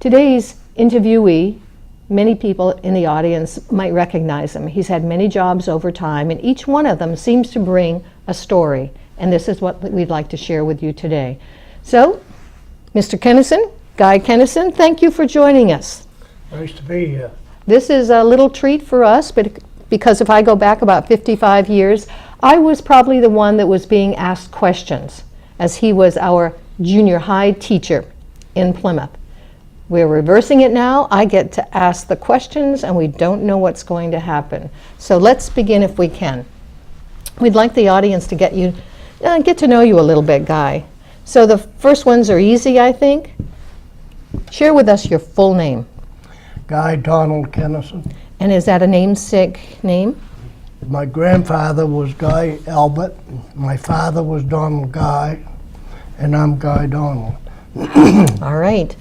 Today's interviewee, many people in the audience might recognize him. He's had many jobs over time, and each one of them seems to bring a story. And this is what we'd like to share with you today. So, Mr. Kenneson, Guy Kenneson, thank you for joining us. Nice to be here. This is a little treat for us, but because if I go back about 55 years, I was probably the one that was being asked questions, as he was our junior high teacher in Plymouth. We're reversing it now. I get to ask the questions, and we don't know what's going to happen. So let's begin if we can. We'd like the audience to get to know you a little bit, Guy. So the first ones are easy, I think. Share with us your full name. Guy Donald Kenneson. And is that a namesake name? My grandfather was Guy Albert. My father was Donald Guy, and I'm Guy Donald. All right.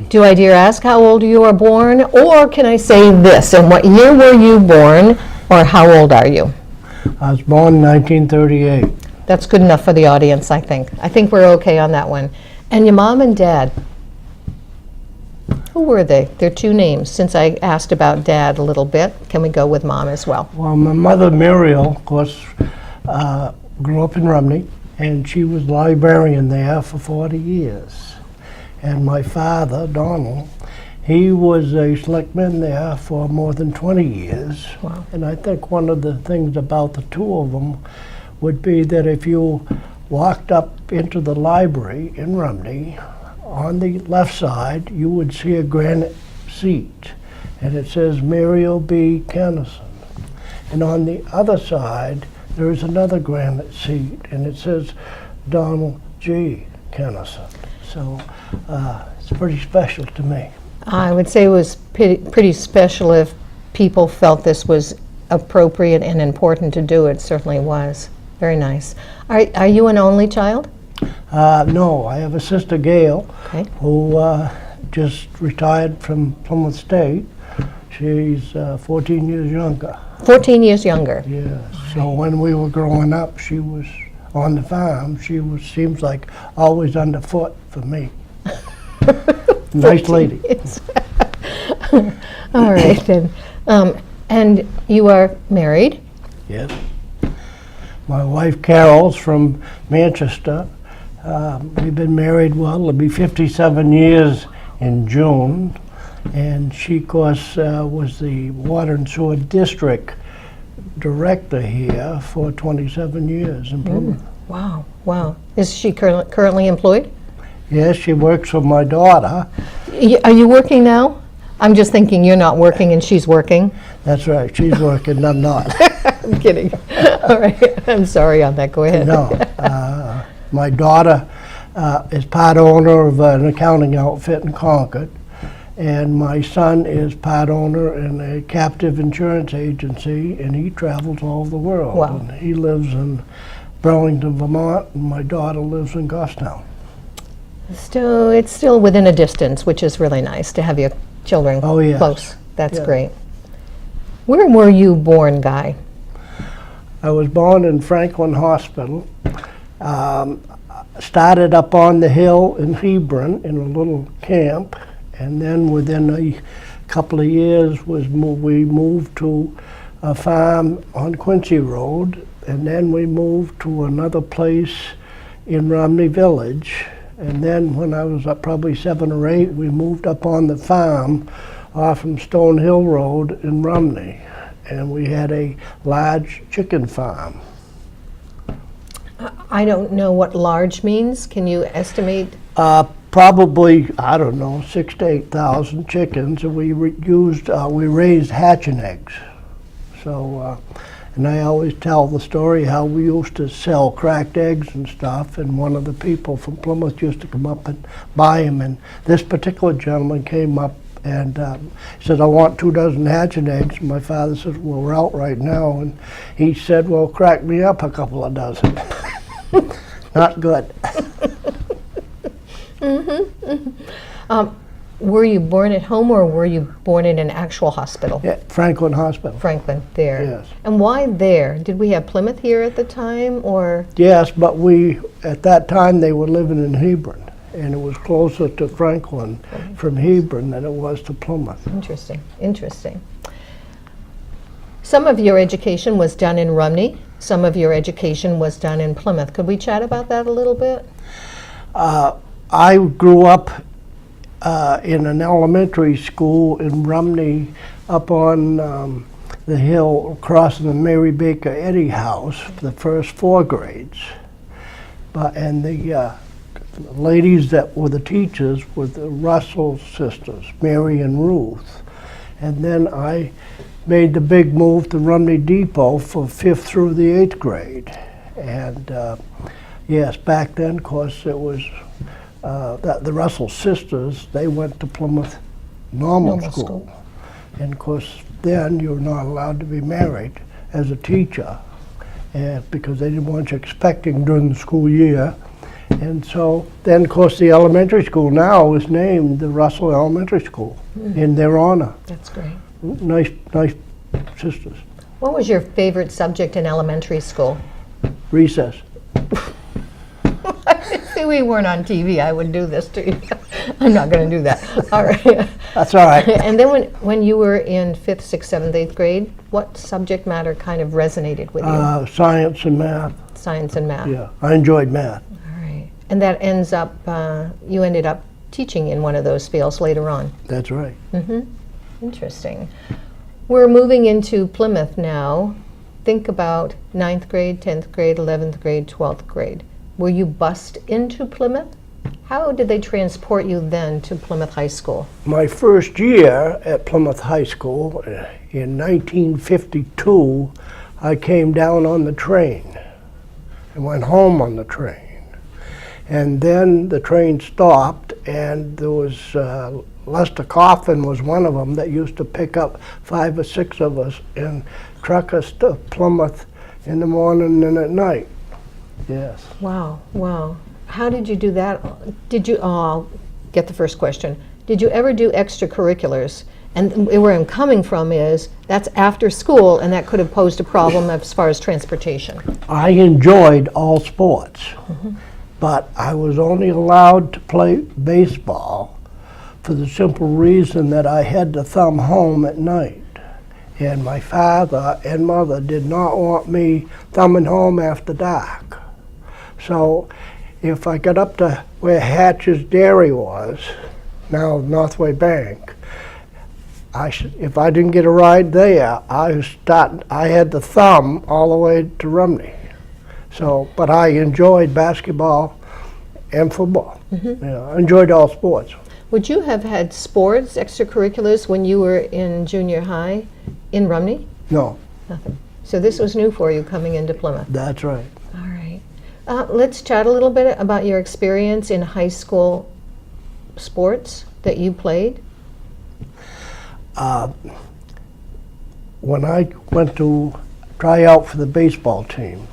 Do I dare ask how old you were born? Or can I say this, in what year were you born, or how old are you? I was born in 1938. That's good enough for the audience, I think. I think we're okay on that one. And your mom and dad, who were they? They're two names. Since I asked about dad a little bit, can we go with mom as well? Well, my mother, Muriel, of course, grew up in Rumney, and she was librarian there for 40 years. And my father, Donald, he was a selectman there for more than 20 years. Wow. And I think one of the things about the two of them would be that if you walked up into the library in Rumney, on the left side, you would see a granite seat, and it says Muriel B. Kenneson. And on the other side, there's another granite seat, and it says Donald G. Kenneson. So it's pretty special to me. I would say it was pretty special if people felt this was appropriate and important to do. It certainly was. Very nice. Are you an only child? No, I have a sister, Gail, Okay. who just retired from Plymouth State. She's 14 years younger. 14 years younger. Yes. So when we were growing up, she was on the farm. She seems like always underfoot for me. Nice lady. All right then. And you are married? Yes. My wife Carol's from Manchester. We've been married, well, it'll be 57 years in June. And she, of course, was the Water and Sewer District Director here for 27 years in Plymouth. Wow, wow. Is she currently employed? Yes, she works for my daughter. Are you working now? I'm just thinking you're not working and she's working. That's right, she's working, I'm not. I'm kidding. All right, I'm sorry on that. Go ahead. No, my daughter is part owner of an accounting outfit in Concord, and my son is part owner in a captive insurance agency, and he travels all over the world. Wow. And he lives in Burlington, Vermont, and my daughter lives in Goffstown. It's still within a distance, which is really nice to have your children yes. close. That's Yeah. great. Where were you born, Guy? I was born in Franklin Hospital. Started up on the hill in Hebron in a little camp, and then within a couple of years we moved to a farm on Quincy Road, and then we moved to another place in Romney Village. And then when I was probably 7 or 8, we moved up on the farm off from Stone Hill Road in Romney. And we had a large chicken farm. I don't know what large means. Can you estimate? Probably, I don't know, 6,000 to 8,000 chickens. And we raised hatching eggs. So, and I always tell the story how we used to sell cracked eggs and stuff, and one of the people from Plymouth used to come up and buy them. And this particular gentleman came up and said, I want 2 dozen hatching eggs. And my father said, well, we're out right now. And he said, well, crack me up a couple of dozen. Not good. Were you born at home or were you born in an actual hospital? Yeah, Franklin Hospital. Franklin, there. Yes. And why there? Did we have Plymouth here at the time, or? Yes, but at that time, they were living in Hebron. and it was closer to Franklin from Hebron than it was to Plymouth. Interesting, interesting. Some of your education was done in Rumney. Some of your education was done in Plymouth. Could we chat about that a little bit? I grew up in an elementary school in Rumney up on the hill across from the Mary Baker Eddy house for the first 4 grades. And the ladies that were the teachers were the Russell sisters, Mary and Ruth. And then I made the big move to Rumney Depot for 5th through the 8th grade. And yes, back then, of course, it was the Russell sisters, they went to Plymouth normal school. And of course, then you're not allowed to be married as a teacher because they didn't want you expecting during the school year. And so then, of course, the elementary school now is named the Russell Elementary School in their honor. That's great. Nice sisters. What was your favorite subject in elementary school? Recess. If we weren't on TV, I would do this to you. I'm not going to do that. All right. That's all right. And then when you were in 5th, 6th, 7th, 8th grade, what subject matter kind of resonated with you? Science and math. Science and math. Yeah, I enjoyed math. All right. And that ends up, you ended up teaching in one of those fields later on. That's right. Interesting. We're moving into Plymouth now. Think about 9th grade, 10th grade, 11th grade, 12th grade. Were you bused into Plymouth? How did they transport you then to Plymouth High School? My first year at Plymouth High School in 1952, I came down on the train and went home on the train. And then the train stopped, and there was Lester Coffin was one of them that used to pick up 5 or 6 of us and truck us to Plymouth in the morning and at night. Yes. Wow, wow. How did you do that? Did you, I'll get the first question. Did you ever do extracurriculars? And where I'm coming from is, that's after school, and that could have posed a problem as far as transportation. I enjoyed all sports, but I was only allowed to play baseball for the simple reason that I had to thumb home at night. And my father and mother did not want me thumbing home after dark. So if I got up to where Hatch's Dairy was, now Northway Bank, if I didn't get a ride there, I had to thumb all the way to Rumney. So, but I enjoyed basketball and football. I enjoyed all sports. Would you have had sports, extracurriculars, when you were in junior high in Rumney? No. Nothing. So this was new for you coming into Plymouth. That's right. All right. Let's chat a little bit about your experience in high school sports that you played. When I went to try out for the baseball team,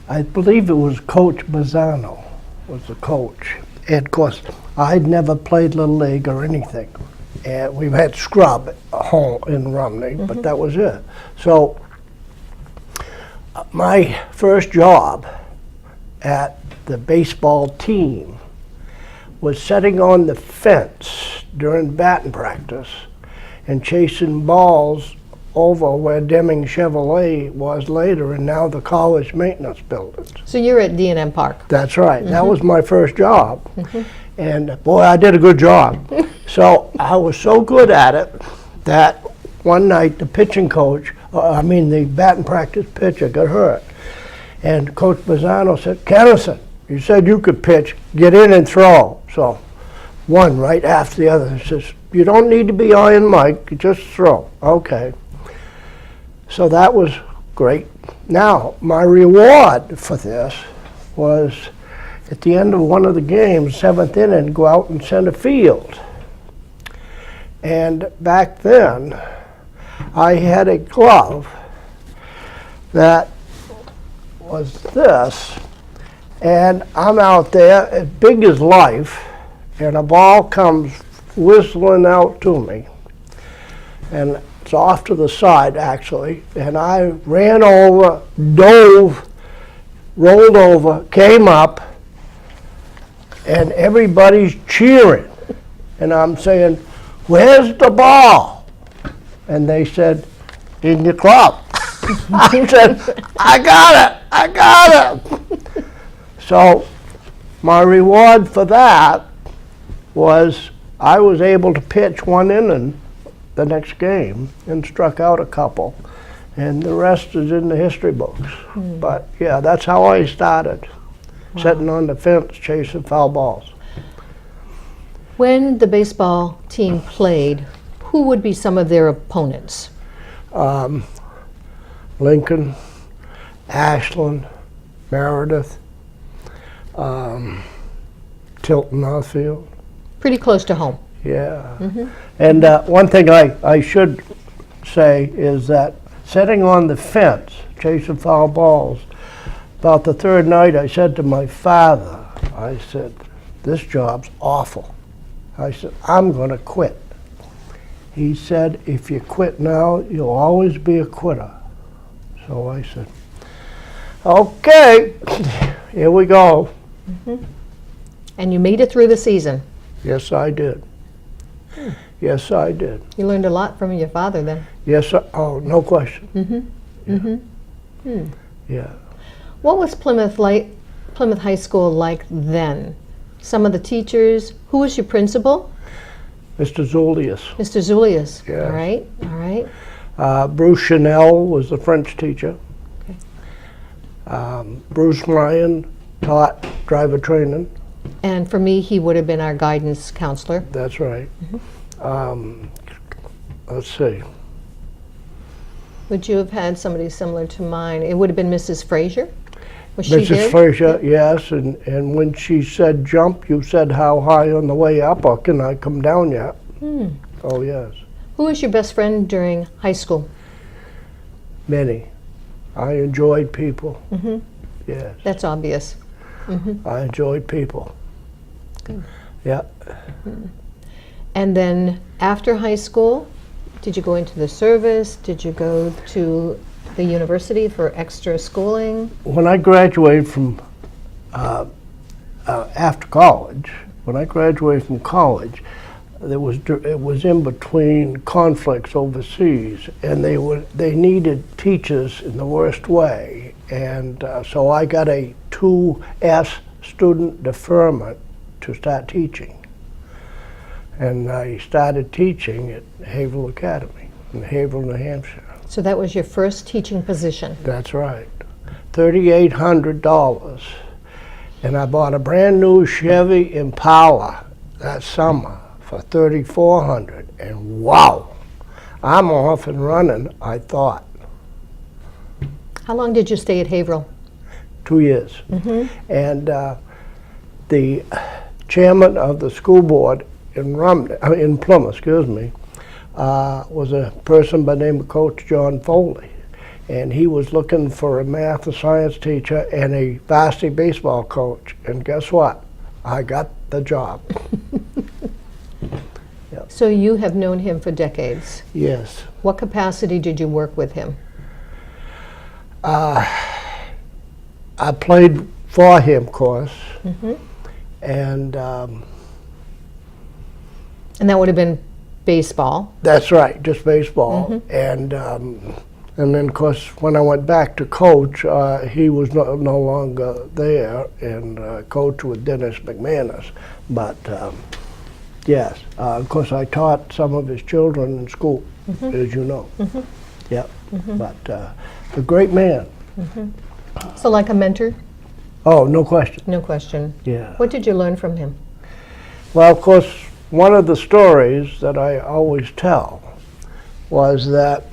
I believe it was Coach Bazzano was the coach. And of course, I'd never played Little League or anything. And we had scrub home in Rumney, but that was it. So my first job at the baseball team was sitting on the fence during batting practice and chasing balls over where Deming Chevrolet was later, and now the college maintenance buildings. So you're at D&M Park. That's right. That was my first job. And boy, I did a good job. So I was so good at it that one night the pitching coach, the batting practice pitcher got hurt. And Coach Bazzano said, "Kenneson, you said you could pitch, get in and throw." So one right after the other. He says, "You don't need to be on mic, you just throw." Okay. So that was great. Now, my reward for this was at the end of one of the games, 7th inning, go out and center field. And back then, I had a glove that was this, and I'm out there as big as life, and a ball comes whistling out to me. And it's off to the side, actually, and I ran over, dove, rolled over, came up, and everybody's cheering. And I'm saying, where's the ball? And they said, in your club. I said, I got it. So my reward for that was I was able to pitch one inning the next game and struck out a couple. And the rest is in the history books. But yeah, that's how I started, sitting on the fence chasing foul balls. When the baseball team played, who would be some of their opponents? Lincoln, Ashland, Meredith, Tilton, Northfield. Pretty close to home. Yeah. And one thing I should say is that sitting on the fence, chasing foul balls, about the third night I said to my father, I said, this job's awful. I said, I'm going to quit. He said, if you quit now, you'll always be a quitter. So I said, okay, here we go. And you made it through the season. Yes, I did. Yes, I did. You learned a lot from your father then. Yes, oh, no question. Yeah. What was Plymouth High School like then? Some of the teachers. Who was your principal? Mr. Zulius. Mr. Zulius. Yes. All right. All right. Bruce Chanel was the French teacher. Okay. Bruce Ryan taught driver training. And for me, he would have been our guidance counselor. That's right. Let's see. Would you have had somebody similar to mine? It would have been Mrs. Frazier. Was she Mrs. there? Frazier, yes, and when she said jump, you said how high on the way up, or can I come down yet? Oh, yes. Who was your best friend during high school? Many. I enjoyed people. Yes. That's obvious. I enjoyed people. Good. Yeah. And then after high school, did you go into the service? Did you go to the university for extra schooling? When I graduated from, after college, it was in between conflicts overseas, and they needed teachers in the worst way, and so I got a 2S student deferment to start teaching, and I started teaching at Haverhill Academy in Haverhill, New Hampshire. So that was your first teaching position. That's right, $3,800, and I bought a brand new Chevy Impala that summer for $3,400, and wow, I'm off and running, I thought. How long did you stay at Haverhill? 2 years. And the chairman of the school board in Plymouth, was a person by the name of Coach John Foley, and he was looking for a math and science teacher and a varsity baseball coach, and guess what? I got the job. So you have known him for decades. Yes. What capacity did you work with him? I played for him, of course, and that would have been baseball. that's right, just baseball. And then, of course, when I went back to coach, he was no longer there, and coach with Dennis McManus. But yes, of course, I taught some of his children in school, as you know. Yep. But a great man. So like a mentor? Oh, no question. No question. Yeah. What did you learn from him? Well, of course, one of the stories that I always tell was that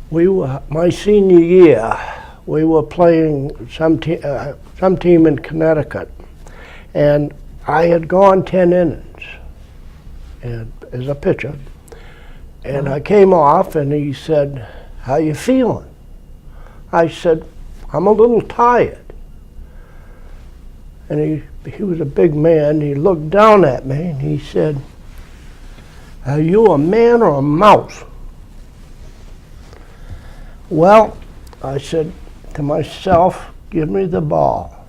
my senior year, we were playing some team in Connecticut, and I had gone 10 innings as a pitcher, and I came off, and he said, "How you feeling?" I said, "I'm a little tired." And he was a big man. He looked down at me and he said, "Are you a man or a mouse?" Well, I said to myself, "Give me the ball."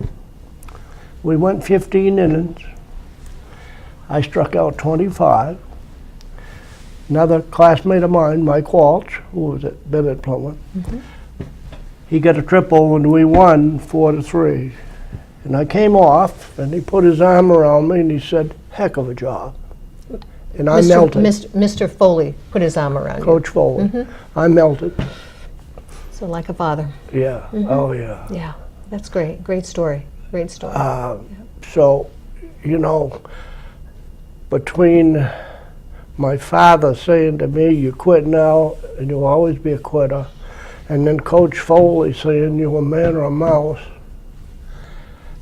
We went 15 innings. I struck out 25. Another classmate of mine, Mike Walsh, who been at Plymouth, he got a triple and we won 4-3. And I came off and he put his arm around me and he said, "Heck of a job." And I melted. Mr. Foley put his arm around you. Coach Foley. I melted. So like a father. Yeah. Oh, yeah. Yeah, that's great. Great story. Great story. So, you know, between my father saying to me, "You quit now and you'll always be a quitter," and then Coach Foley saying, "You're a man or a mouse,"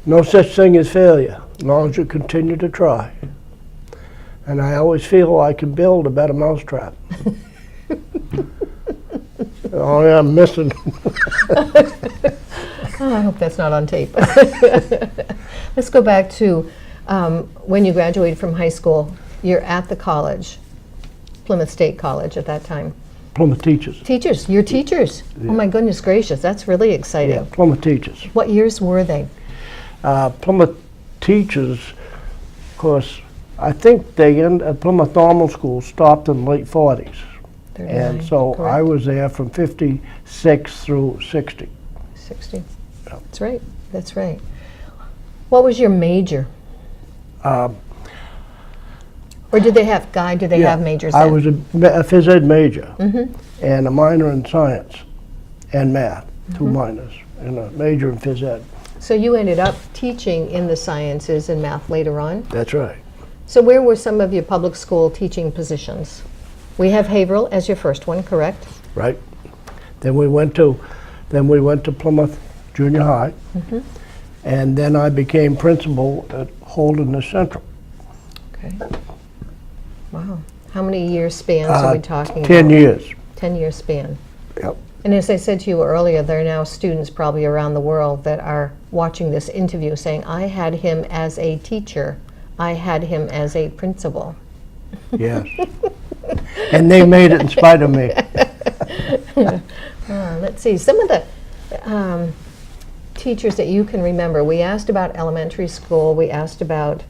no such thing as failure, as long as you continue to try. And I always feel I can build a better mousetrap. Oh yeah, I'm missing. Oh, I hope that's not on tape. Let's go back to when you graduated from high school. You're at the college, Plymouth State College at that time. Plymouth Teachers. Teachers, you're teachers. Yeah. Oh my goodness gracious, that's really exciting. Yeah, Plymouth Teachers. What years were they? Plymouth Teachers, of course, I think they at Plymouth Normal School stopped in the late 40s. 39, And so correct. I was there from 56 through 60. 60. Yeah. That's right. That's right. What was your major? Or did they have have majors I then? was a phys ed major and a minor in science and math, 2 minors, and a major in phys ed. So you ended up teaching in the sciences and math later on. That's right. So where were some of your public school teaching positions? We have Haverhill as your first one, correct? Right. Then we went to Plymouth Junior High, and then I became principal at Holderness Central. Okay. Wow. How many years spans are we talking 10 about? years. 10-year span. Yep. And as I said to you earlier, there are now students probably around the world that are watching this interview saying, "I had him as a teacher. I had him as a principal." Yes. And they made it in spite of me. Let's see, some of the teachers that you can remember. We asked about elementary school, we asked about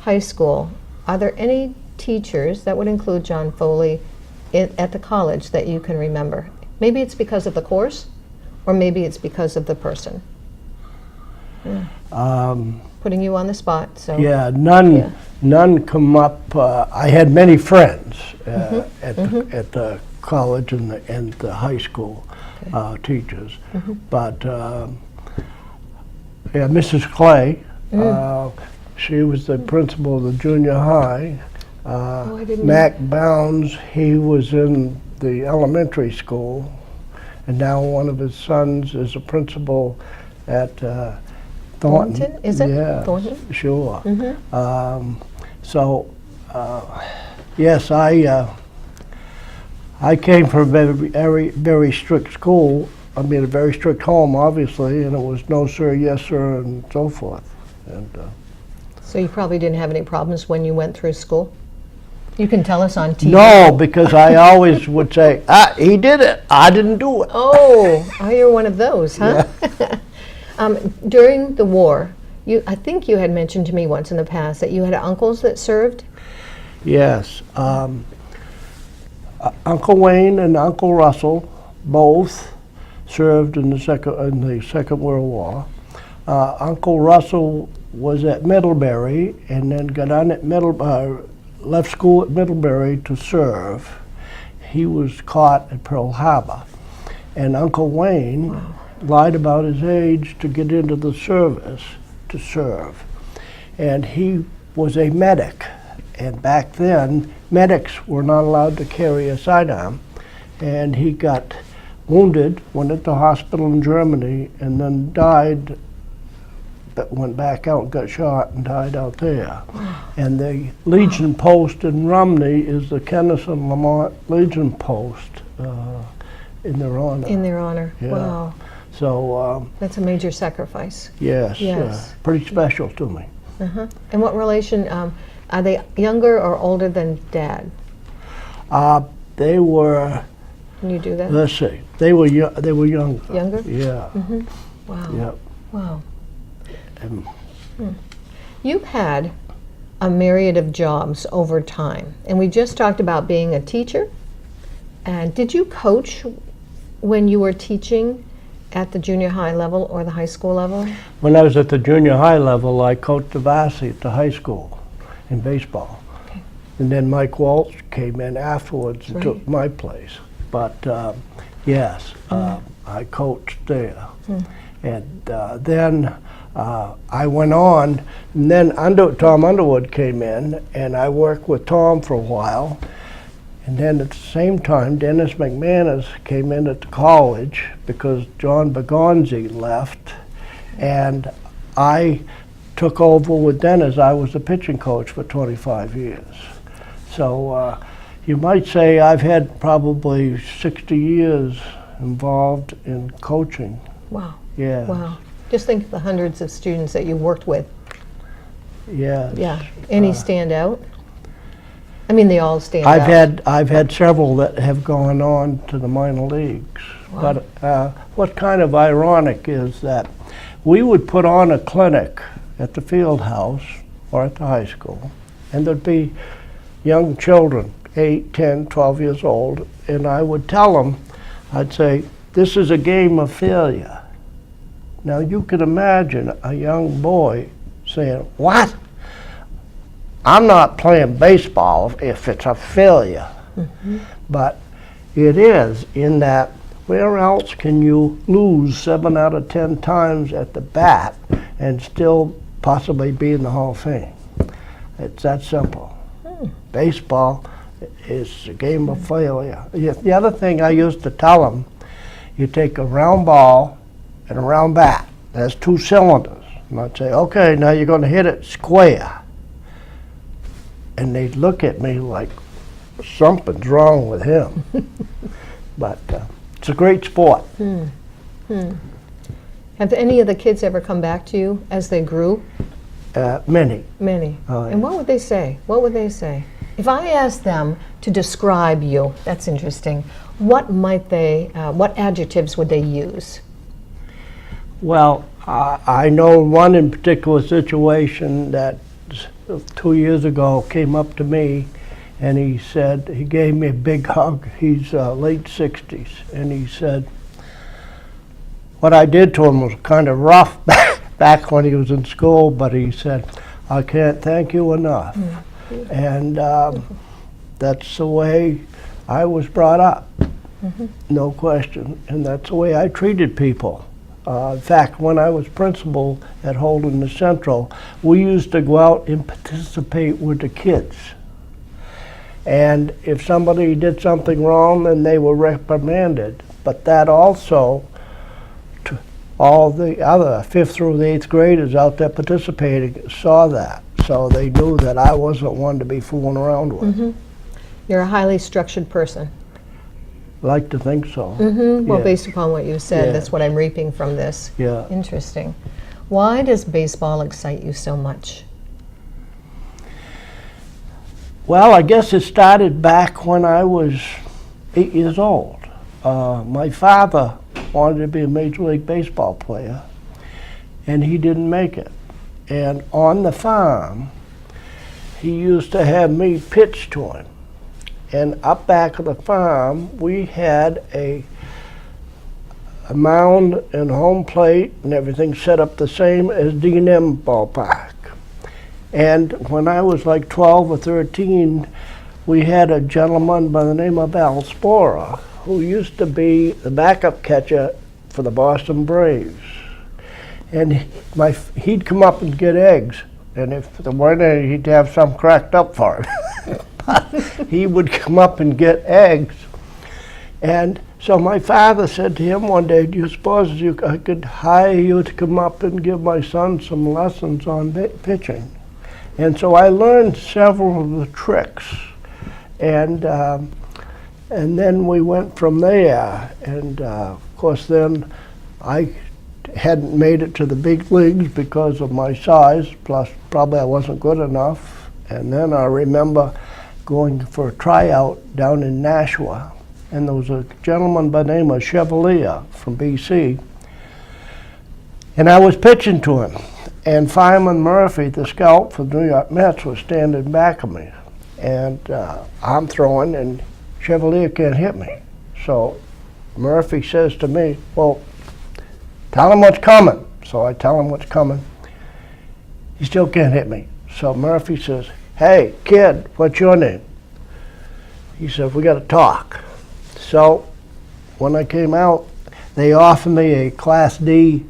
high school. Are there any teachers, that would include John Foley, at the college that you can remember? Maybe it's because of the course, or maybe it's because of the person. Putting you on the spot, so. Yeah, none come up. I had many friends at the college and the high school teachers, but yeah, Mrs. Clay, she was the principal of the junior high. I didn't Mac Bounds, he was in the elementary school, and now one of his sons is a principal at Thornton. Is it? Yeah, Thornton? sure. So, yes, I came from a very strict school. I mean, a very strict home, obviously, and it was no sir, yes sir, and so forth. And So you probably didn't have any problems when you went through school? You can tell us on TV. no, because I always would say, he did it, I didn't do it. Oh, you're one of those, huh? During the war, I think you had mentioned to me once in the past that you had uncles that served? Yes. Uncle Wayne and Uncle Russell both served in the Second World War. Uncle Russell was at Middlebury and then got on at left school at Middlebury to serve. He was caught at Pearl Harbor. And Uncle Wayne lied about his age to get into the service to serve. And he was a medic. And back then, medics were not allowed to carry a sidearm. And he got wounded, went into hospital in Germany, and then died, but went back out, got shot, and died out there. And the Legion Post in Romney is the Kenneson Lamont Legion Post in their honor. In their honor, Yeah. wow. So, That's a major sacrifice. yes, Yes. pretty special to me. And what relation, are they younger or older than Dad? They were, Can you do that? let's see, they were younger. Younger? Yeah, Wow. yeah. Wow. And You've had a myriad of jobs over time, and we just talked about being a teacher. And did you coach when you were teaching at the junior high level or the high school level? When I was at the junior high level, I coached the varsity at the high school in baseball. Okay. And then Mike Walsh came in afterwards and took my place. But yes, I coached there. And then I went on, and then Tom Underwood came in, and I worked with Tom for a while. And then at the same time, Dennis McManus came in at the college because John Bagonzi left, and I took over with Dennis. I was the pitching coach for 25 years. So you might say I've had probably 60 years involved in coaching. Wow. Yeah. Wow. Just think of the hundreds of students that you worked with. Yes. Yeah. Any stand out? I mean, they all stand out. I've had several that have gone on to the minor leagues. Wow. But what's kind of ironic is that we would put on a clinic at the field house or at the high school, and there'd be young children, 8, 10, 12 years old, and I would tell them, I'd say, this is a game of failure. Now you can imagine a young boy saying, what? I'm not playing baseball if it's a failure. But it is, in that where else can you lose 7 out of 10 times at the bat and still possibly be in the Hall of Fame? It's that simple. Baseball is a game of failure. The other thing I used to tell them, you take a round ball and a round bat. There's 2 cylinders. And I'd say, okay, now you're going to hit it square. And they'd look at me like something's wrong with him. But it's a great sport. Have any of the kids ever come back to you as they grew? Many. Many. Oh, yeah. And what would they say? What would they say? If I asked them to describe you, that's interesting, what might they, what adjectives would they use? Well, I know one in particular situation that 2 years ago came up to me, and he said, he gave me a big hug. He's late 60s, and he said, what I did to him was kind of rough back when he was in school, but he said, I can't thank you enough. And that's the way I was brought up, no question, and that's the way I treated people. In fact, when I was principal at Holden the Central, we used to go out and participate with the kids. And if somebody did something wrong, then they were reprimanded. But that also, all the other 5th through the 8th graders out there participating saw that. So they knew that I wasn't one to be fooling around with. You're a highly structured person. Like to think so. Well, Yeah. based upon what you said, Yeah. that's what I'm reaping from this. Yeah. Interesting. Why does baseball excite you so much? Well, I guess it started back when I was 8 years old. My father wanted to be a Major League Baseball player, and he didn't make it. And on the farm, he used to have me pitch to him. And up back of the farm, we had a mound and home plate and everything set up the same as D&M ballpark. And when I was like 12 or 13, we had a gentleman by the name of Al Spora, who used to be the backup catcher for the Boston Braves. And he'd come up and get eggs. And if there weren't any, he'd have some cracked up for him. But he would come up and get eggs. And so my father said to him one day, do you suppose I could hire you to come up and give my son some lessons on pitching? And so I learned several of the tricks. And then we went from there. And of course then I hadn't made it to the big leagues because of my size, plus probably I wasn't good enough. And then I remember going for a tryout down in Nashua, and there was a gentleman by the name of Chevalier from BC, and I was pitching to him. And Fireman Murphy, the scout for the New York Mets, was standing back of me. And I'm throwing, and Chevalier can't hit me. So Murphy says to me, well, tell him what's coming. So I tell him what's coming. He still can't hit me. So Murphy says, hey, kid, what's your name? He said, we got to talk. So when I came out, they offered me a Class D,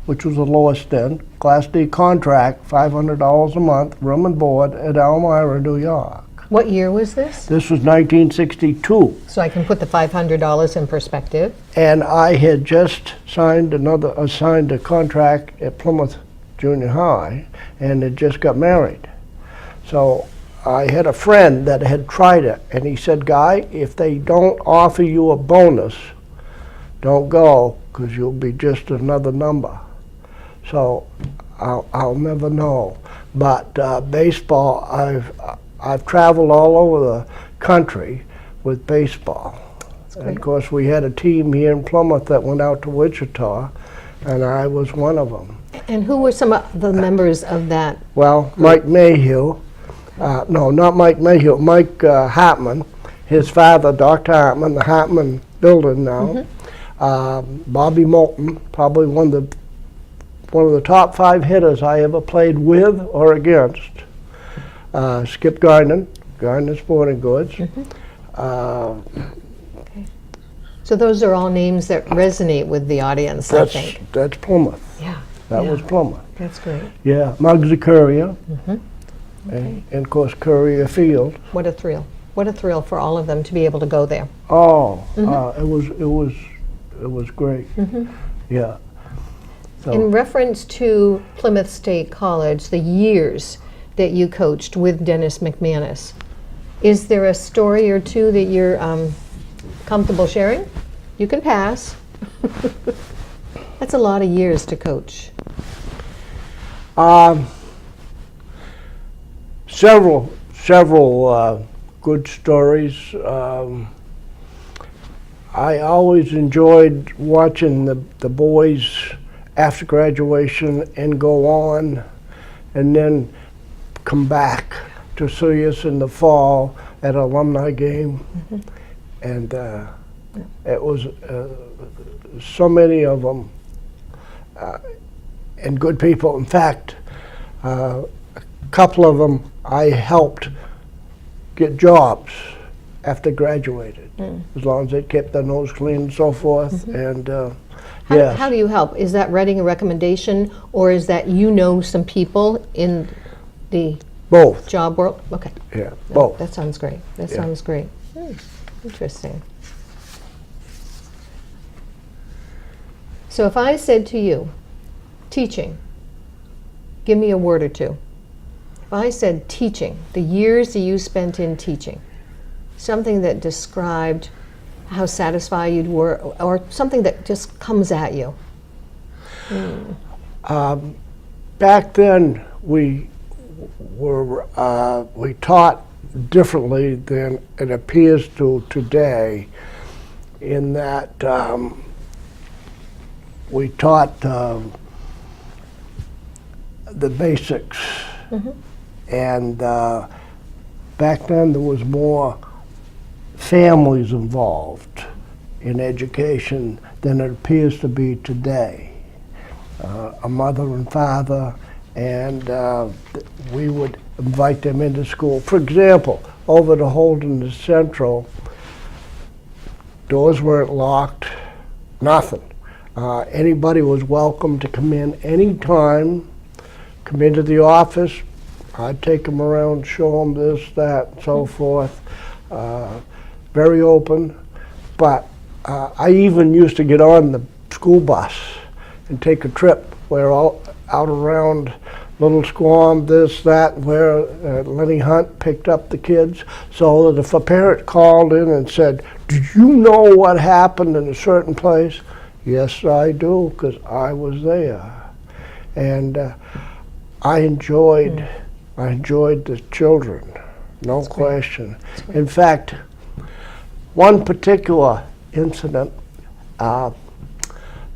which was the lowest then, Class D contract, $500 a month, room and board at Elmira, New York. What year was this? This was 1962. So I can put the $500 in perspective. And I had just signed a contract at Plymouth Junior High, and had just got married. So I had a friend that had tried it, and he said, Guy, if they don't offer you a bonus, don't go, because you'll be just another number. So I'll never know. But baseball, I've traveled all over the country with baseball. And of course, we had a team here in Plymouth that went out to Wichita, and I was one of them. And who were some of the members of that? Well, Mike Mayhew, no, not Mike Mayhew, Mike Hartman, his father, Dr. Hartman, the Hartman building now. Bobby Moulton, probably one of the top 5 hitters I ever played with or against. Skip Garnon, Garnon Sporting Goods. So those are all names that resonate with the audience, I think. That's Plymouth. Yeah. That was Plymouth. That's great. Yeah, Muggsy Courier, and of course Courier Field. What a thrill. What a thrill for all of them to be able to go there. Oh, it was great. Yeah. So, In reference to Plymouth State College, the years that you coached with Dennis McManus, is there a story or two that you're comfortable sharing? You can pass. That's a lot of years to coach. Several good stories. I always enjoyed watching the boys after graduation and go on and then come back to see us in the fall at alumni game. And it was so many of them and good people. In fact, a couple of them I helped get jobs after graduated, as long as they kept their nose clean and so forth. And yes. How do you help? Is that writing a recommendation, or is that you know some people in the Both. job world? Okay. Yeah, both. That sounds great. That sounds great. Interesting. So if I said to you, teaching, give me a word or two. If I said teaching, the years that you spent in teaching, something that described how satisfied you were, or something that just comes at you. Back then, we taught differently than it appears to today, in that we taught the basics. And back then there was more families involved in education than it appears to be today. A mother and father, and we would invite them into school. For example, over to Holden Central, doors weren't locked, nothing. Anybody was welcome to come in anytime, come into the office. I'd take them around, show them this, that, and so forth. Very open. But I even used to get on the school bus and take a trip where out around Little Squam, this, that, where Lenny Hunt picked up the kids, so that if a parent called in and said, "Did you know what happened in a certain place?" Yes, I do, because I was there. And I enjoyed the children, no question. In fact, one particular incident,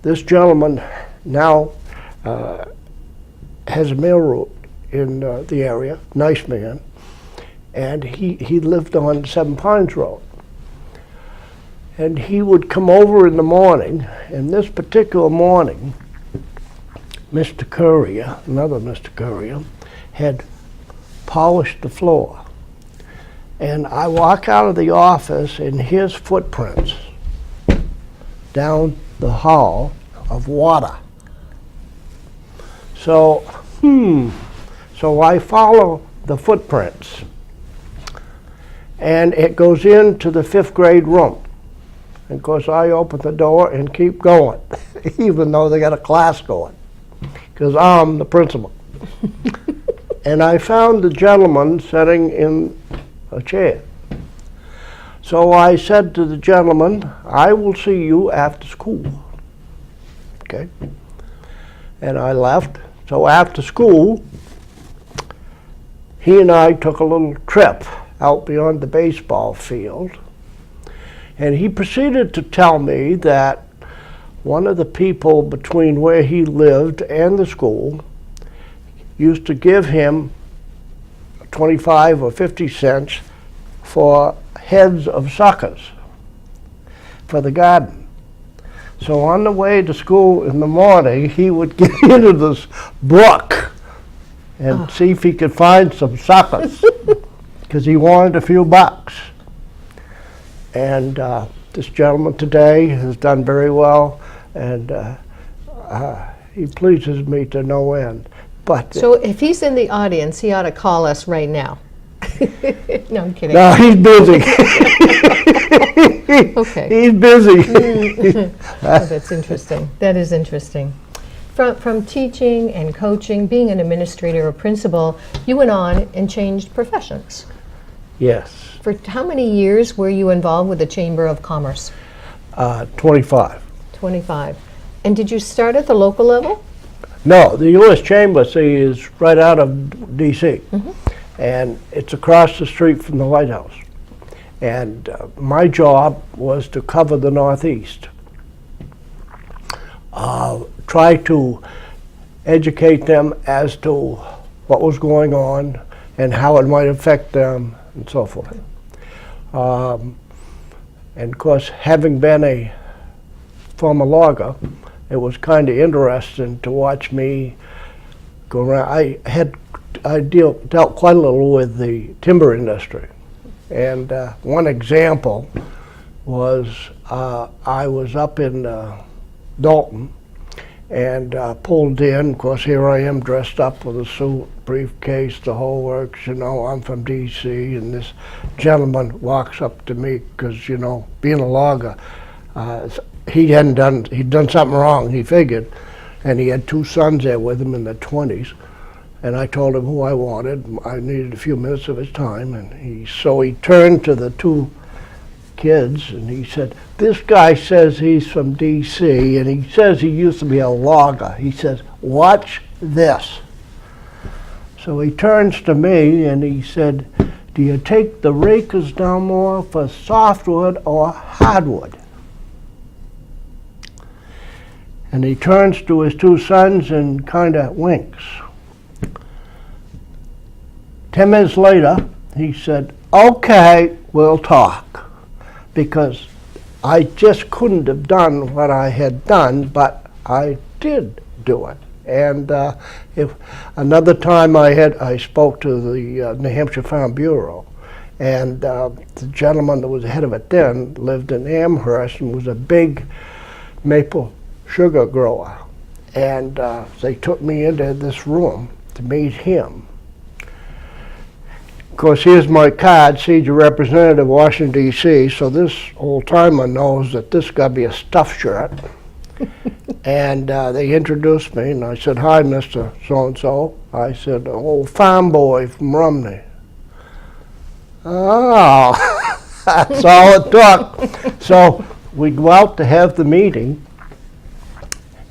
this gentleman now has a mail route in the area, nice man, and he lived on Seven Pines Road. And he would come over in the morning, and this particular morning, Mr. Courier, another Mr. Courier, had polished the floor. And I walk out of the office and his footprints down the hall of water. So, so I follow the footprints, and it goes into the 5th grade room. And of course I open the door and keep going, even though they got a class going, because I'm the principal. And I found the gentleman sitting in a chair. So I said to the gentleman, I will see you after school. Okay? And I left. So after school, he and I took a little trip out beyond the baseball field. And he proceeded to tell me that one of the people between where he lived and the school used to give him 25 or 50 cents for heads of suckers for the garden. So on the way to school in the morning, he would get into this brook and see if he could find some suckers, because he wanted a few bucks. And this gentleman today has done very well, and he pleases me to no end. But So if he's in the audience, he ought to call us right now. No, I'm kidding. no, he's busy. Okay. He's busy. Oh, that's interesting. That is interesting. From teaching and coaching, being an administrator or principal, you went on and changed professions. Yes. For how many years were you involved with the Chamber of Commerce? 25. 25. And did you start at the local level? No, the U.S. Chamber, see, is right out of D.C. And it's across the street from the White House. And my job was to cover the Northeast. Try to educate them as to what was going on and how it might affect them and so forth. And of course, having been a former logger, it was kind of interesting to watch me go around. I dealt quite a little with the timber industry. And one example was I was up in Dalton and pulled in. Of course, here I am dressed up with a suit, briefcase, the whole works. You know, I'm from D.C. and this gentleman walks up to me because, you know, being a logger, he'd done something wrong, he figured, and he had 2 sons there with him in their 20s. And I told him who I wanted. I needed a few minutes of his time, and so he turned to the 2 kids and he said, "This guy says he's from D.C. and he says he used to be a logger." He says, "Watch this." So he turns to me and he said, "Do you take the rakers down more for softwood or hardwood?" And he turns to his 2 sons and kind of winks. 10 minutes later, he said, "Okay, we'll talk." Because I just couldn't have done what I had done, but I did do it. And if another time I spoke to the New Hampshire Farm Bureau, and the gentleman that was the head of it then lived in Amherst and was a big maple sugar grower. And they took me into this room to meet him. Of course, here's my card, Senior Representative, Washington, D.C., so this old-timer knows that this got to be a stuffed shirt. And they introduced me, and I said, "Hi, Mr. So-and-so." I said, "Old farm boy from Rumney." Oh, that's all it took. So we go out to have the meeting,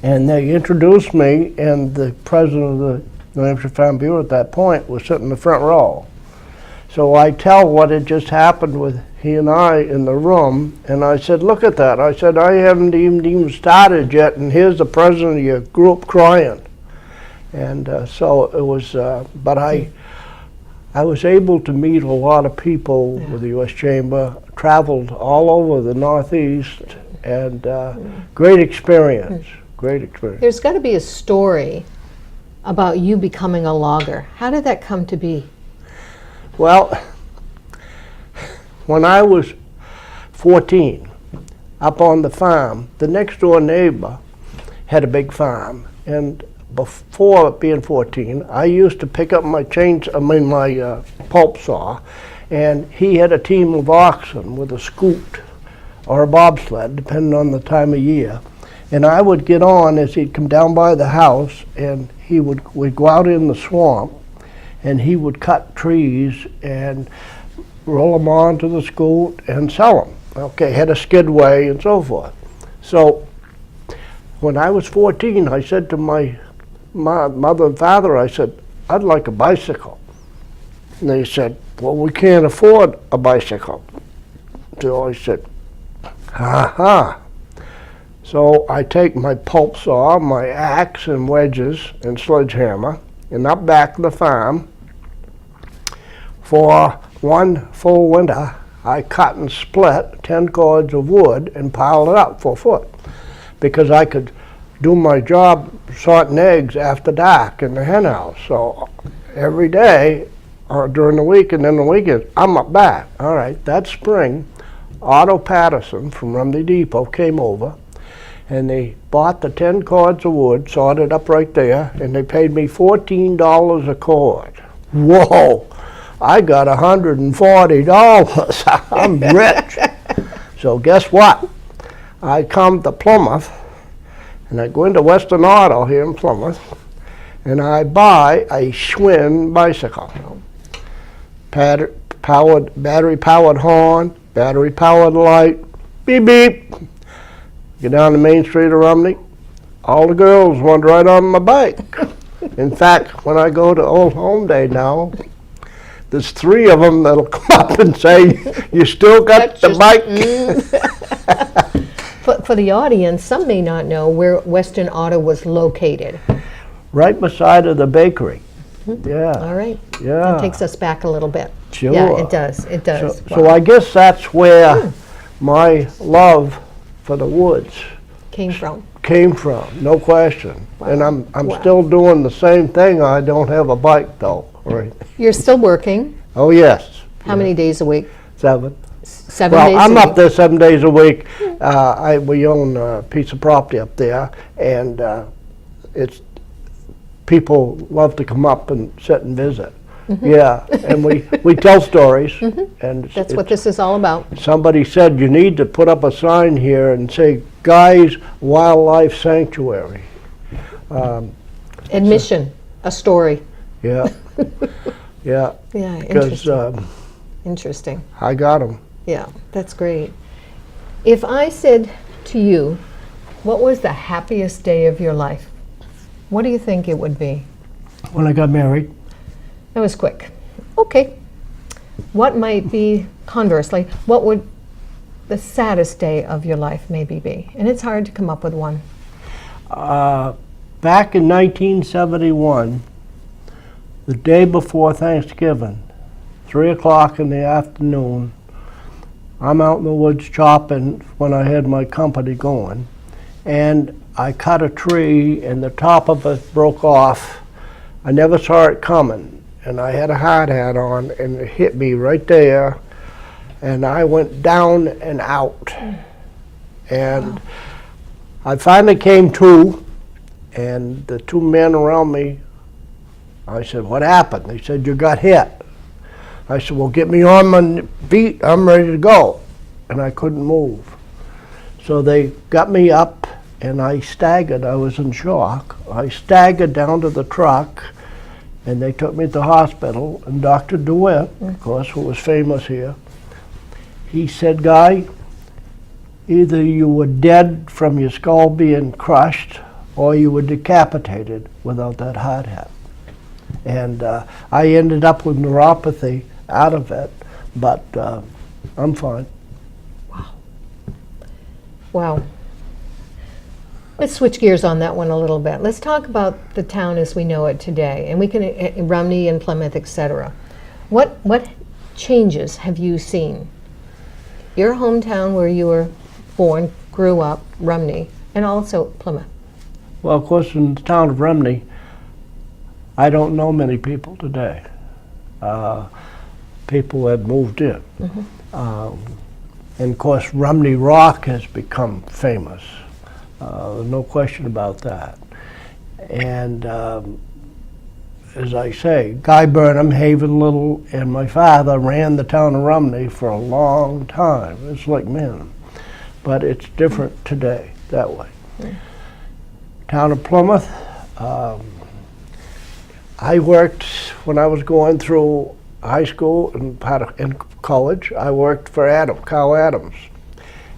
and they introduced me, and the president of the New Hampshire Farm Bureau at that point was sitting in the front row. So I tell what had just happened with he and I in the room, and I said, "Look at that." I said, "I haven't even started yet, and here's the president of your group crying." And so it was, but I was able to meet a lot of people with the U.S. Chamber, traveled all over the Northeast, and great experience, great experience. There's got to be a story about you becoming a logger. How did that come to be? Well, when I was 14, up on the farm, the next door neighbor had a big farm, and before being 14, I used to pick up my pulp saw, and he had a team of oxen with a scoot or a bobsled, depending on the time of year. And I would get on as he'd come down by the house, and we'd go out in the swamp, and he would cut trees and roll them onto the scoot and sell them. Okay, had a skidway and so forth. So when I was 14, I said to my mother and father, I said, I'd like a bicycle. And they said, well, we can't afford a bicycle. So I said, ha. So I take my pulp saw, my axe and wedges and sledgehammer, and up back to the farm. For one full winter, I cut and split 10 cords of wood and piled it up 4 foot, because I could do my job sorting eggs after dark in the hen house. So every day, or during the week and then the weekend, I'm up back. All right, that spring, Otto Patterson from Rumney Depot came over, and they bought the 10 cords of wood, sawed it up right there, and they paid me $14 a cord. Whoa! I got $140. I'm rich. So guess what? I come to Plymouth, and I go into Western Auto here in Plymouth, and I buy a Schwinn bicycle. Battery-powered horn, battery-powered light, beep, beep. Get down the main street of Rumney, all the girls want to ride on my bike. In fact, when I go to Old Home Day now, there's 3 of them that'll come up and say, you still got the bike? For the audience, some may not know where Western Auto was located. Right beside of the bakery. Yeah. All right. Yeah. That takes us back a little bit. Sure. Yeah, it does. It does. So I guess that's where my love for the woods Came from. No question. Wow. And I'm Wow. still doing the same thing. I don't have a bike though. Right. You're still working. Oh yes. How many days a week? 7. 7 Well, days I'm a up week. there 7 days a week. We own a piece of property up there, and it's people love to come up and sit and visit. Yeah, and we tell stories, and That's what this is all about. somebody said you need to put up a sign here and say Guy's Wildlife Sanctuary. Admission, a story. Yeah, yeah, Yeah, because interesting. Interesting. I got them. Yeah, that's great. If I said to you, what was the happiest day of your life? What do you think it would be? When I got married. That was quick. Okay. What might be, conversely, what would the saddest day of your life maybe be? And it's hard to come up with one. Back in 1971, the day before Thanksgiving, 3 o'clock in the afternoon, I'm out in the woods chopping when I had my company going, and I cut a tree and the top of it broke off. I never saw it coming, and I had a hard hat on, and it hit me right there, and I went down and out. And I finally came to, and the 2 men around me, I said, what happened? They said, you got hit. I said, well, get me on my feet, I'm ready to go. And I couldn't move. So they got me up, and I staggered. I was in shock. I staggered down to the truck, and they took me to the hospital. And Dr. DeWitt, of course, who was famous here, he said, Guy, either you were dead from your skull being crushed, or you were decapitated without that hard hat. And I ended up with neuropathy out of it, but I'm fine. Wow. Let's switch gears on that one a little bit. Let's talk about the town as we know it today, and we can, Rumney and Plymouth, etc. What changes have you seen? Your hometown where you were born, grew up, Rumney, and also Plymouth. Well, of course, in the town of Rumney, I don't know many people today. People have moved in. And of course, Rumney Rock has become famous. No question about that. And as I say, Guy Burnham, Haven Little, and my father ran the town of Rumney for a long time. It's like men. But it's different today, that way. Town of Plymouth, I worked when I was going through high school and college. I worked for Carl Adams.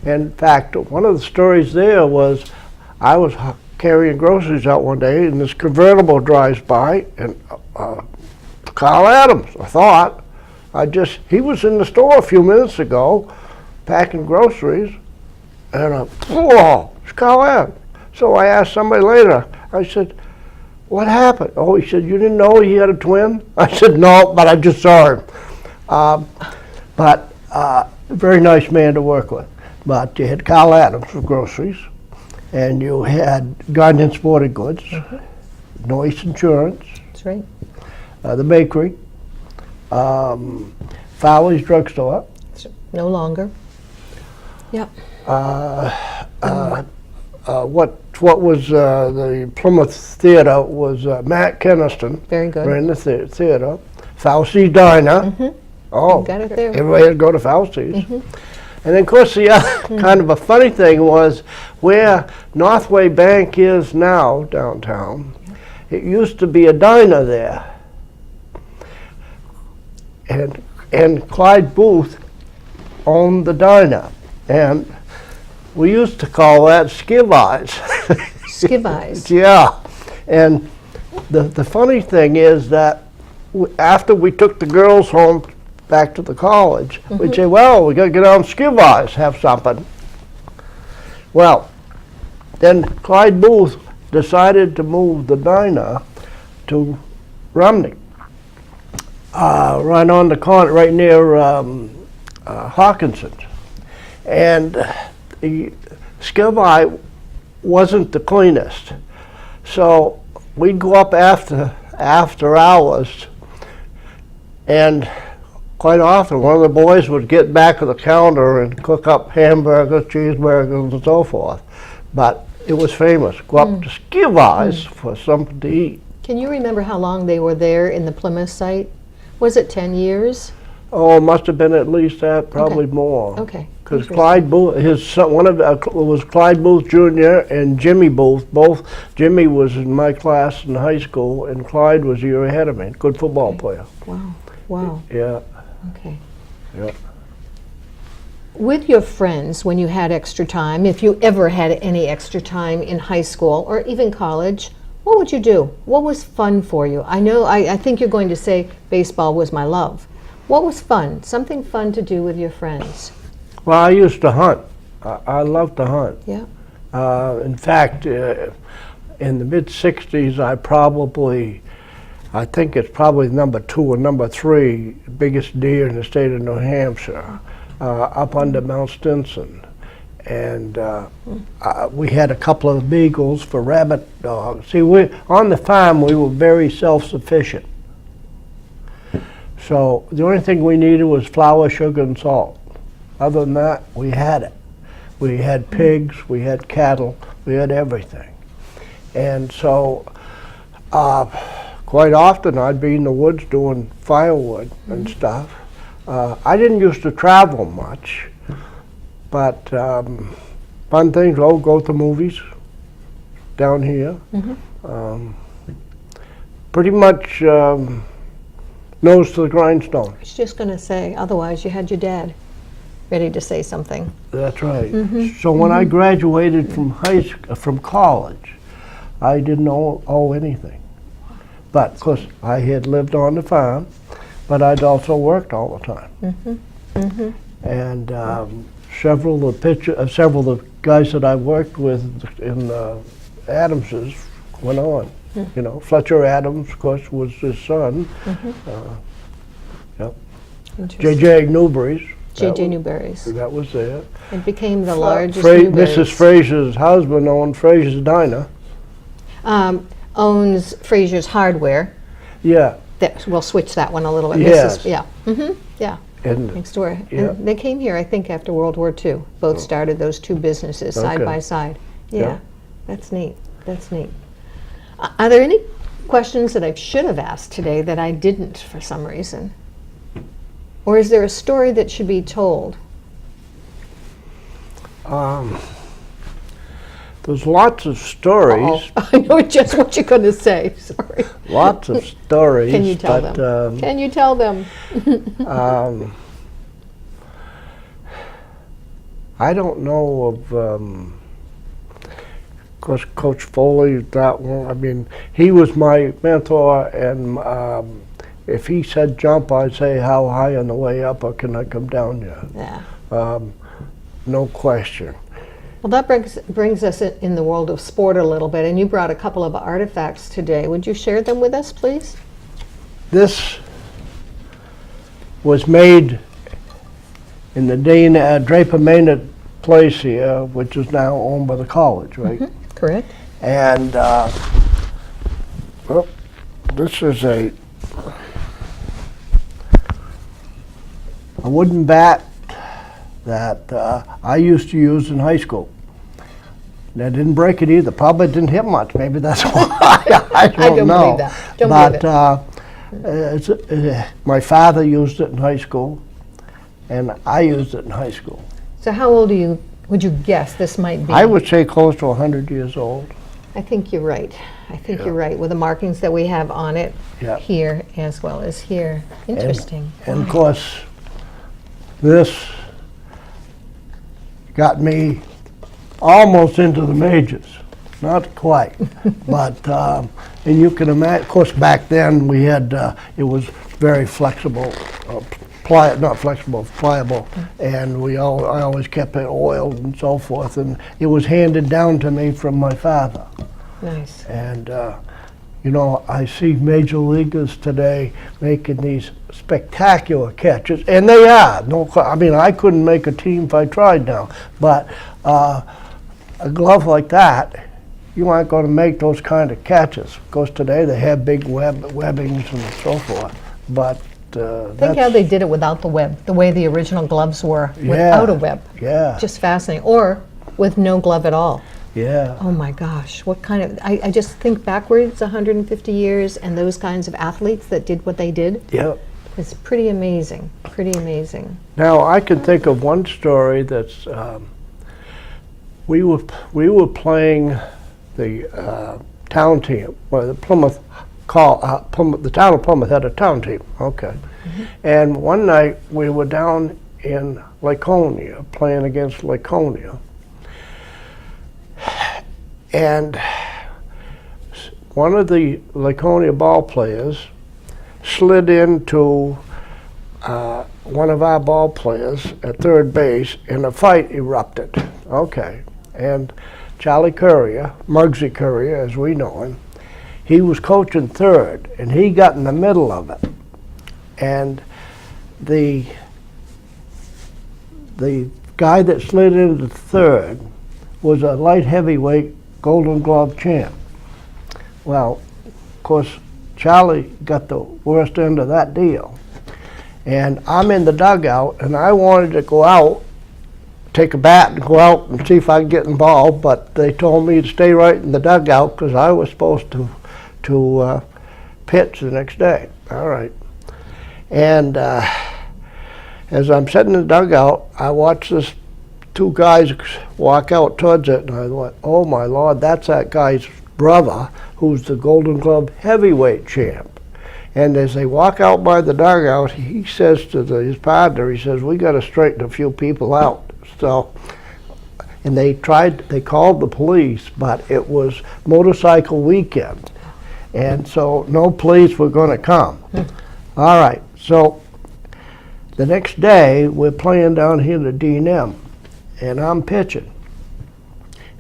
In fact, one of the stories there was I was carrying groceries out one day, and this convertible drives by, and Carl Adams, I thought. He was in the store a few minutes ago, packing groceries, and whoa, it's Carl Adams. So I asked somebody later, I said, what happened? Oh, he said, you didn't know he had a twin? I said, no, but I just saw him. Very nice man to work with. But you had Carl Adams for groceries, and you had Guardian Sporting Goods, Noise Insurance. That's right. The bakery, Fowley's Drugstore. No longer. Yep. What was the Plymouth Theater was Matt Kenneson. Very good. Ran the theater. Fauci's Diner. Oh, got it there. Everybody had to go to Fauci's. And then, of course, the other kind of a funny thing was where Northway Bank is now downtown. It used to be a diner there. And Clyde Booth owned the diner. And we used to call that Skiv Eyes. Skiv Eyes. Yeah. And the funny thing is that after we took the girls home back to the college, we'd say, well, we got to get on Skiv Eyes, have something. Well, then Clyde Booth decided to move the diner to Rumney, right on the corner, right near Hawkinson's. And the Skiv Eye wasn't the cleanest. So we'd go up after hours, and quite often one of the boys would get back of the counter and cook up hamburgers, cheeseburgers, and so forth. But it was famous. Go up to Skiv Eyes for something to eat. Can you remember how long they were there in the Plymouth site? Was it 10 years? Oh, it must have been at least that, probably more. Okay. Because Clyde Booth, his son, was Clyde Booth Jr. and Jimmy Booth. Both. Jimmy was in my class in high school, and Clyde was a year ahead of me. Good football player. Wow. Wow. Yeah. Okay. Yeah. With your friends, when you had extra time, if you ever had any extra time in high school or even college, what would you do? What was fun for you? I think you're going to say baseball was my love. What was fun? Something fun to do with your friends? Well, I used to hunt. I loved to hunt. Yeah. In fact, in the mid-'60s, I think it's probably number 2 or number 3 biggest deer in the state of New Hampshire, up under Mount Stinson. And we had a couple of beagles for rabbit dogs. See, on the farm, we were very self-sufficient. So the only thing we needed was flour, sugar, and salt. Other than that, we had it. We had pigs, we had cattle, we had everything. And so quite often I'd be in the woods doing firewood and stuff. I didn't used to travel much, but fun things, go to movies down here. Pretty much nose to the grindstone. I was just going to say, otherwise you had your dad ready to say something. That's right. So when I graduated from college, I didn't owe anything. But of course, I had lived on the farm, but I'd also worked all the time. And several of the guys that I worked with in Adams's went on. You know, Fletcher Adams, of course, was his son. Yep. J.J. Newberry's. J.J. Newberry's. That was there. It became the largest Newberry's. Mrs. Frazier's husband owned Frazier's Diner. Owns Frazier's Hardware. Yeah. We'll switch that one a little bit. Yes. Yeah. Yeah. And Next door. Yeah. And they came here, I think, after World War II. Both started those two businesses side by side. Yeah. That's neat. That's neat. Are there any questions that I should have asked today that I didn't for some reason? Or is there a story that should be told? There's lots of stories. I know just what you're going to say. Sorry. Lots of stories. Can you tell them? Can you tell them? I don't know of, course, Coach Foley, that one. I mean, he was my mentor, and if he said jump, I'd say how high on the way up, or can I come down yet? Yeah. No question. Well, that brings us in the world of sport a little bit, and you brought a couple of artifacts today. Would you share them with us, please? This was made in the Draper Maynard place here, which is now owned by the college, right? Correct. And well, this is a wooden bat that I used to use in high school. And I didn't break it either. Probably didn't hit much. Maybe that's why. I don't know. Believe that. Don't believe it. My father used it in high school, and I used it in high school. So how old would you guess this might be? I would say close to 100 years old. I think you're right. I think you're right with the markings that we have on it here as well as here. Interesting. And of course, this got me almost into the majors. Not quite, but and you can imagine. Of course, back then we had it was very flexible, not flexible, pliable, and I always kept it oiled and so forth. And it was handed down to me from my father. Nice. And you know, I see major leaguers today making these spectacular catches, and they are. I mean, I couldn't make a team if I tried now, but a glove like that, you aren't going to make those kind of catches. Of course, today they have big webbings and so forth. But think how they did it without the web, the way the original gloves were without a web. Yeah. Just fascinating. Or with no glove at all. Yeah. Oh my gosh, what kind of, I just think backwards 150 years and those kinds of athletes that did what they did. Yep. It's pretty amazing, pretty amazing. Now, I can think of one story that's, we were playing the town team, well, the Plymouth, the town of Plymouth had a town team, okay. And one night we were down in Laconia, playing against Laconia. And one of the Laconia ball players slid into one of our ball players at third base, and a fight erupted. Okay. And Charlie Courier, Muggsy Courier as we know him, he was coaching third, and he got in the middle of it. And the guy that slid into third was a light heavyweight Golden Glove champ. Well, of course, Charlie got the worst end of that deal. And I'm in the dugout, and I wanted to go out, take a bat and go out and see if I could get involved, but they told me to stay right in the dugout because I was supposed to pitch the next day. All right. And as I'm sitting in the dugout, I watched this two guys walk out towards it, and I thought, oh my Lord, that's that guy's brother who's the Golden Glove heavyweight champ. And as they walk out by the dugout, he says to his partner, he says, we got to straighten a few people out. So, and they called the police, but it was motorcycle weekend. And so no police were going to come. All right, so the next day we're playing down here to D&M, and I'm pitching.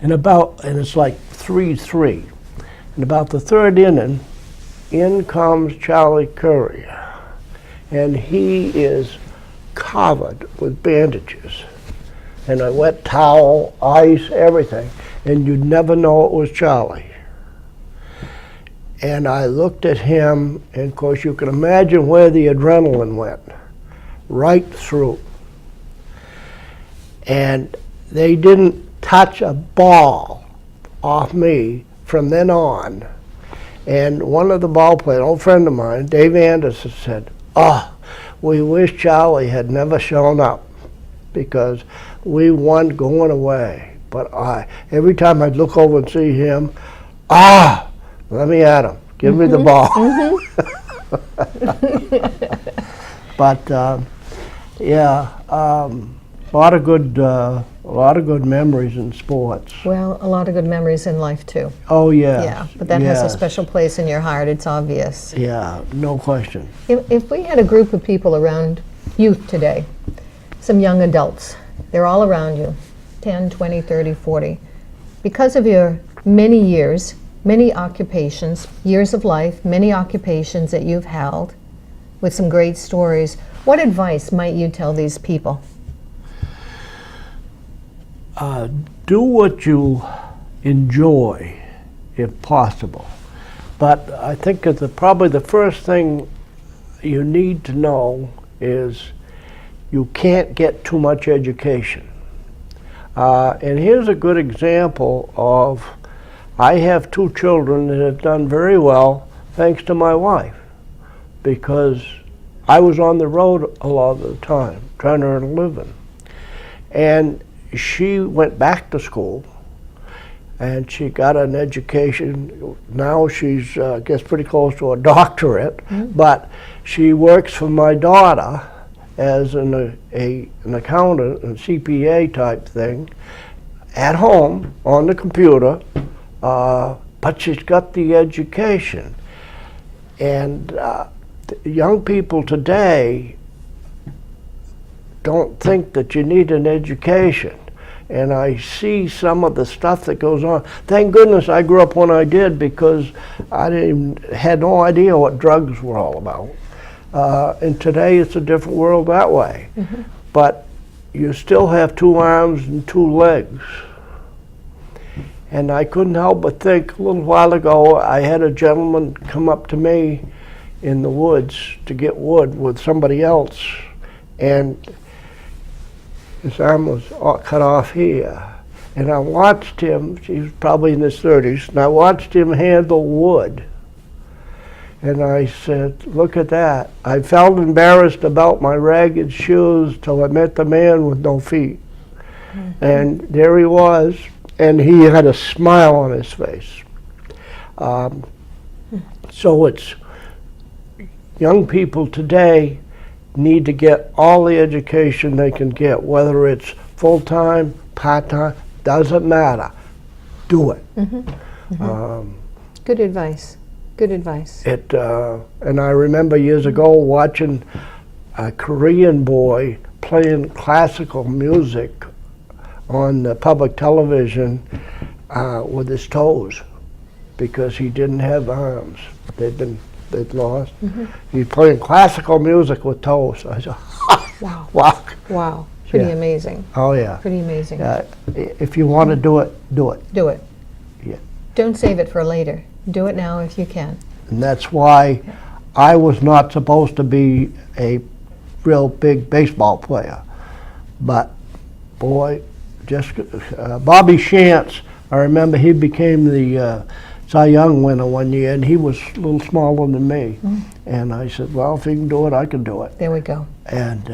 And it's like 3-3. And about the third inning, in comes Charlie Curry. And he is covered with bandages. And a wet towel, ice, everything. And you'd never know it was Charlie. And I looked at him, and of course you can imagine where the adrenaline went. Right through. And they didn't touch a ball off me from then on. And one of the ball players, an old friend of mine, Dave Anderson, said, "Oh, we wish Charlie had never shown up because we won going away." But every time I'd look over and see him, let me at him. Give me the ball. But a lot of good memories in sports. Well, a lot of good memories in life too. Oh yeah. Yeah, but that has a special place in your heart. It's obvious. Yeah, no question. If we had a group of people around youth today, some young adults, they're all around you, 10, 20, 30, 40, because of your many years, many occupations, years of life, many occupations that you've held, with some great stories, what advice might you tell these people? Do what you enjoy, if possible. But I think that probably the first thing you need to know is you can't get too much education. And here's a good example of, I have 2 children that have done very well thanks to my wife, because I was on the road a lot of the time trying to earn a living. And she went back to school and she got an education. Now she's gets pretty close to a doctorate, but she works for my daughter as an accountant, a CPA type thing, at home on the computer, but she's got the education. And young people today don't think that you need an education. And I see some of the stuff that goes on. Thank goodness I grew up when I did, because I had no idea what drugs were all about. And today it's a different world that way. But you still have 2 arms and 2 legs. And I couldn't help but think, a little while ago, I had a gentleman come up to me in the woods to get wood with somebody else, and his arm was cut off here. And I watched him, he was probably in his 30s, and I watched him handle wood. And I said, look at that. I felt embarrassed about my ragged shoes till I met the man with no feet. And there he was, and he had a smile on his face. So it's, young people today need to get all the education they can get, whether it's full-time, part-time, doesn't matter. Do it. Good advice. Good advice. And I remember years ago watching a Korean boy playing classical music on the public television with his toes, because he didn't have arms. They'd lost. He's playing classical music with toes. I said, wow. Wow. Wow. Pretty amazing. Oh yeah. Pretty amazing. If you want to do it, do it. Do it. Yeah. Don't save it for later. Do it now if you can. And that's why I was not supposed to be a real big baseball player. But boy, just Bobby Shantz, I remember he became the Cy Young winner one year, and he was a little smaller than me. And I said, well, if he can do it, I can do it. There we go. And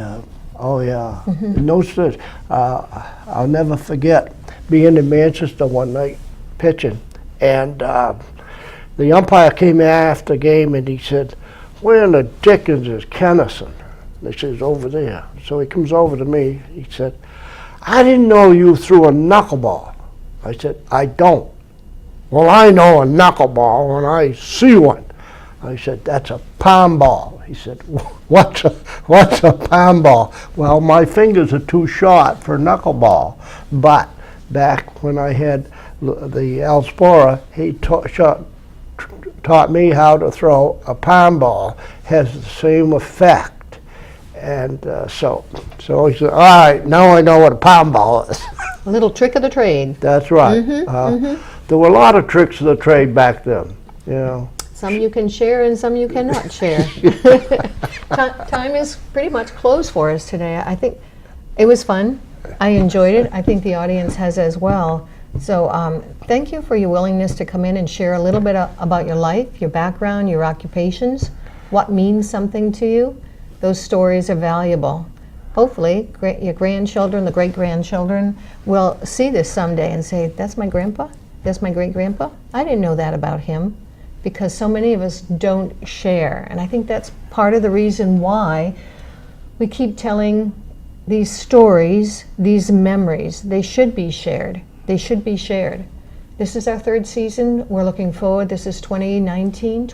oh yeah, no such. I'll never forget being in Manchester one night pitching, and the umpire came after the game and he said, where in the dickens is Kenneson? And I said, over there. So he comes over to me, he said, I didn't know you threw a knuckleball. I said, I don't. Well, I know a knuckleball when I see one. I said, that's a palm ball. He said, what's a palm ball? Well, my fingers are too short for a knuckleball, but back when I had the Alspora, he taught me how to throw a palm ball. Has the same effect. And so he said, all right, now I know what a palm ball is. A little trick of the trade. That's right. There were a lot of tricks of the trade back then, you know. Some you can share and some you cannot share. Time is pretty much closed for us today. I think it was fun. I enjoyed it. I think the audience has as well. So thank you for your willingness to come in and share a little bit about your life, your background, your occupations, what means something to you. Those stories are valuable. Hopefully, your grandchildren, the great-grandchildren, will see this someday and say, that's my grandpa? That's my great-grandpa? I didn't know that about him. Because so many of us don't share. And I think that's part of the reason why we keep telling these stories, these memories. They should be shared. They should be shared. This is our third season. We're looking forward. This is 2019.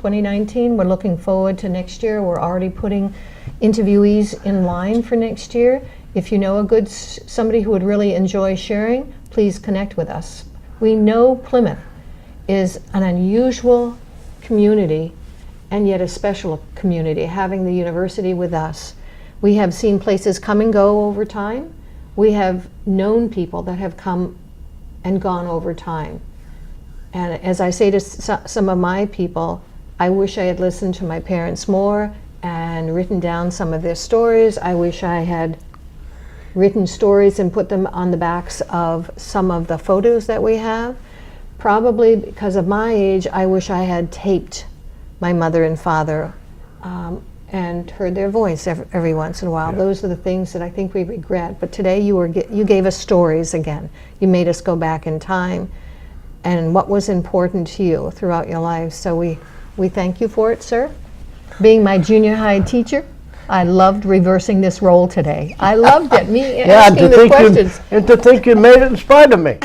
We're looking forward to next year. We're already putting interviewees in line for next year. If you know somebody who would really enjoy sharing, please connect with us. We know Plymouth is an unusual community and yet a special community, having the university with us. We have seen places come and go over time. We have known people that have come and gone over time. And as I say to some of my people, I wish I had listened to my parents more and written down some of their stories. I wish I had written stories and put them on the backs of some of the photos that we have. Probably because of my age, I wish I had taped my mother and father and heard their voice every once in a while. Yeah. Those are the things that I think we regret. But today you gave us stories again. You made us go back in time and what was important to you throughout your life. So we thank you for it, sir. Being my junior high teacher, I loved reversing this role today. I loved it. Me asking the questions. And to think you made it in spite of me.